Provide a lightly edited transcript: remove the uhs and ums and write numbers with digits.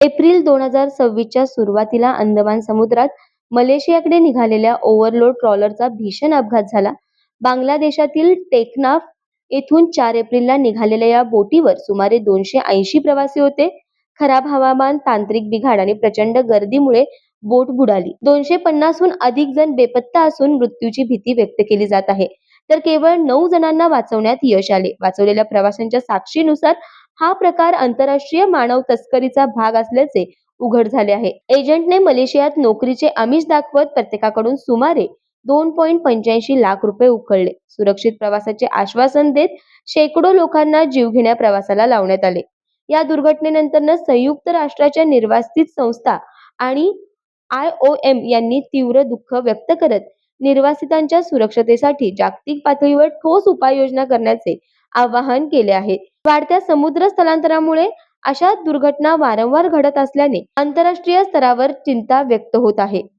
April 2026च्या सुरुवातीला अंदमान समुद्रात मलेशियाकडे निघालेल्या ओव्हरलोड ट्रॉलरचा भीषण अपघात झाला. बांगलादेशातील टेकनाफ येथून 4 एप्रिलला निघालेल्या या बोटीवर सुमारे 280 प्रवासी होते. खराब हवामान, तांत्रिक बिघाड आणि प्रचंड गर्दीमुळे बोट बुडाली. 250हून अधिक जण बेपत्ता असून मृत्यूची भीती व्यक्त केली जात आहे. तर केवळ 9 जणांना वाचवण्यात यश आले. वाचवलेल्या प्रवाशांच्या साक्षीनुसार हा प्रकार आंतरराष्ट्रीय मानव तस्करीचा भाग असल्याचे उघड झाले आहे. एजंटने मलेशियात नोकरीचे आमिष दाखवत प्रत्येकाकडून सुमारे 2.85 लाख रुपये उकळले. सुरक्षित प्रवासाचे आश्वासन देत शेकडो लोकांना जीवघेण्या प्रवासाला लावण्यात आले. या दुर्घटनेनंतर संयुक्त राष्ट्राच्या निर्वासित संस्था आणि IOM यांनी तीव्र दुःख व्यक्त करत निर्वासितांच्या सुरक्षतेसाठी जागतिक पातळीवर ठोस उपाययोजना करण्याचे आवाहन केले आहे. वाढत्या समुद्र स्थलांतरामुळे अशा दुर्घटना वारंवार घडत असल्याने आंतरराष्ट्रीय स्तरावर चिंता व्यक्त होत आहे.